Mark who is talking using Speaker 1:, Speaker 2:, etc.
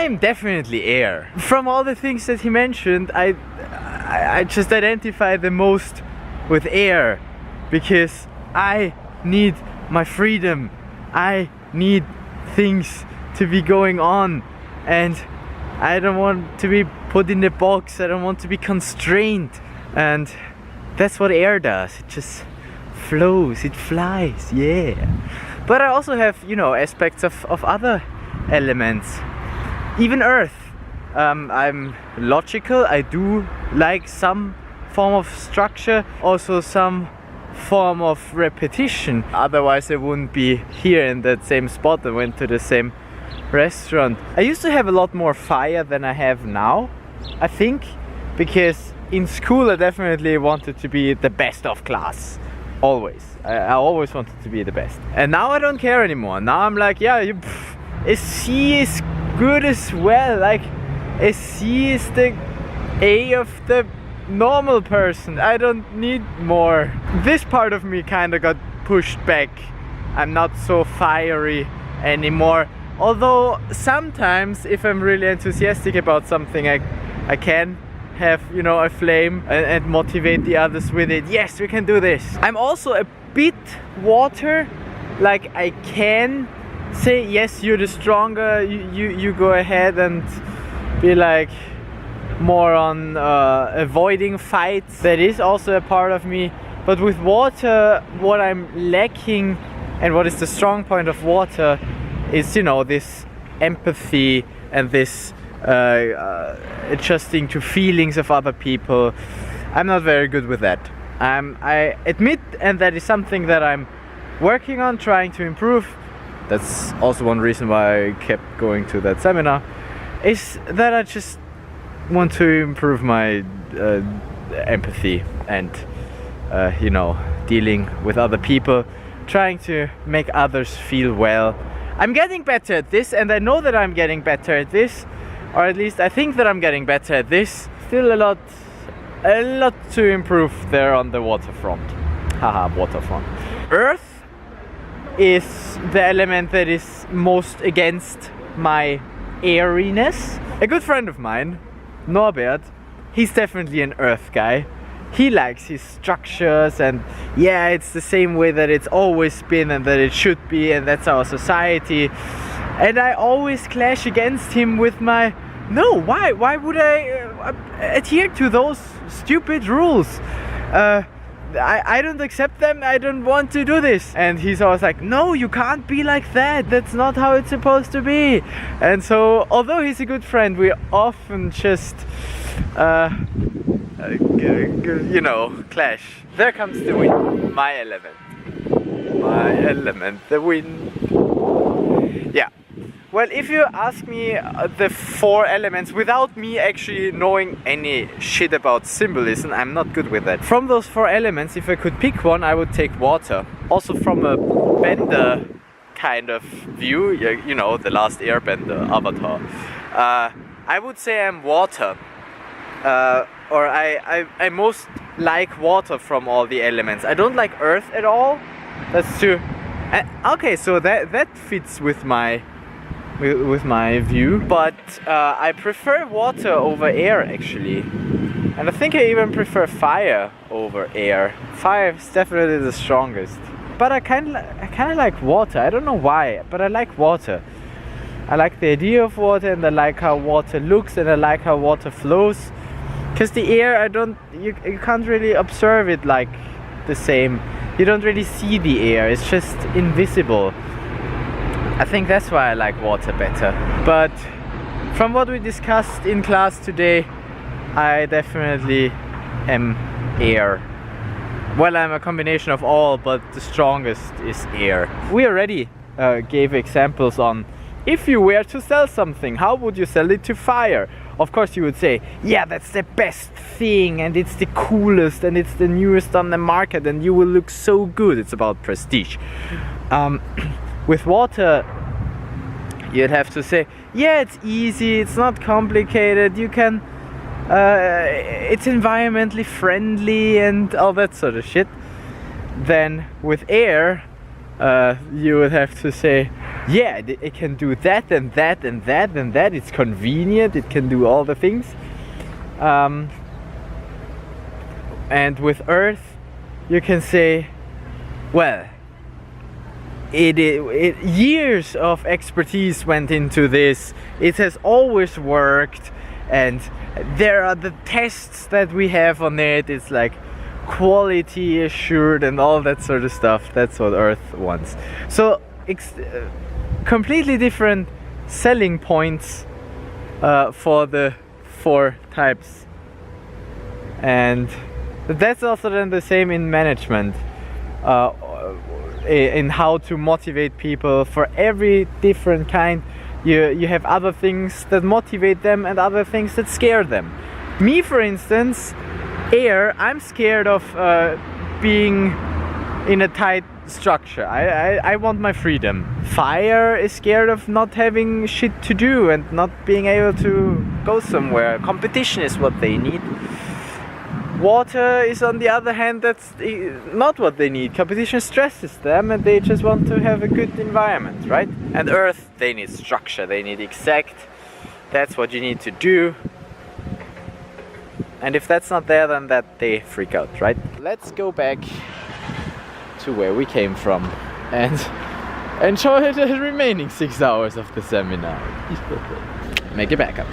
Speaker 1: I'm definitely air. From all the things that he mentioned, I just identify the most with air, because I need my freedom. I need things to be going on, and I don't want to be put in a box. I don't want to be constrained, and that's what air does. It just flows, it flies, yeah. But I also have, you know, aspects of other elements. Even earth. I'm logical. I do like some form of structure, also some form of repetition. Otherwise I wouldn't be here in that same spot. I went to the same restaurant. I used to have a lot more fire than I have now, I think, because in school I definitely wanted to be the best of class. Always. I always wanted to be the best. And now I don't care anymore. Now I'm like, yeah, a C is good as well. Like, a C is the A of the normal person. I don't need more. This part of me kind of got pushed back. I'm not so fiery anymore. Although sometimes if I'm really enthusiastic about something, I can have, you know, a flame and motivate the others with it. Yes, we can do this. I'm also a bit water. Like, I can say, yes, you're the stronger, you go ahead and be like more on avoiding fights. That is also a part of me. But with water, what I'm lacking and what is the strong point of water is, you know, this empathy and this adjusting to feelings of other people. I'm not very good with that. I admit, and that is something that I'm working on, trying to improve. That's also one reason why I kept going to that seminar, is that I just want to improve my empathy and you know, dealing with other people, trying to make others feel well. I'm getting better at this, and I know that I'm getting better at this, or at least I think that I'm getting better at this. Still a lot to improve there on the waterfront. Haha, waterfront. Earth is the element that is most against my airiness. A good friend of mine, Norbert, he's definitely an earth guy. He likes his structures, and yeah, it's the same way that it's always been and that it should be, and that's our society. And I always clash against him with my, no, why would I adhere to those stupid rules? I don't accept them, I don't want to do this. And he's always like, no, you can't be like that, that's not how it's supposed to be. And so, although he's a good friend, we often just you know, clash. There comes the wind, my element, the wind. Yeah. Well, if you ask me the 4 elements without me actually knowing any shit about symbolism, I'm not good with that. From those 4 elements, if I could pick one, I would take water. Also from a bender kind of view, you know, the last airbender avatar. I would say I'm water. Or I most like water from all the elements. I don't like earth at all. That's true. Okay, so that fits with my view. But I prefer water over air, actually. And I think I even prefer fire over air. Fire is definitely the strongest. But I kind of like water. I don't know why, but I like water. I like the idea of water, and I like how water looks, and I like how water flows. Because the air, you can't really observe it like the same. You don't really see the air, it's just invisible. I think that's why I like water better. But from what we discussed in class today, I definitely am air. Well, I'm a combination of all, but the strongest is air. We already gave examples on, if you were to sell something, how would you sell it to fire? Of course you would say, yeah, that's the best thing, and it's the coolest, and it's the newest on the market, and you will look so good. It's about prestige. With water, you'd have to say, yeah, it's easy, it's not complicated, you can, it's environmentally friendly and all that sort of shit. Then with air, you would have to say, yeah, it can do that and that and that and that. It's convenient. It can do all the things. And with Earth, you can say, well, years of expertise went into this. It has always worked, and there are the tests that we have on it. It's like quality assured and all that sort of stuff. That's what Earth wants. So completely different selling points for the 4 types, and that's also then the same in management, in how to motivate people. For every different kind, you have other things that motivate them and other things that scare them. Me, for instance, air, I'm scared of being in a tight structure. I want my freedom. Fire is scared of not having shit to do and not being able to go somewhere. Competition is what they need. Water is, on the other hand, that's not what they need. Competition stresses them and they just want to have a good environment, right? And Earth, they need structure, they need exact. That's what you need to do. And if that's not there, then that they freak out, right? Let's go back to where we came from and enjoy the remaining 6 hours of the seminar. Make a backup.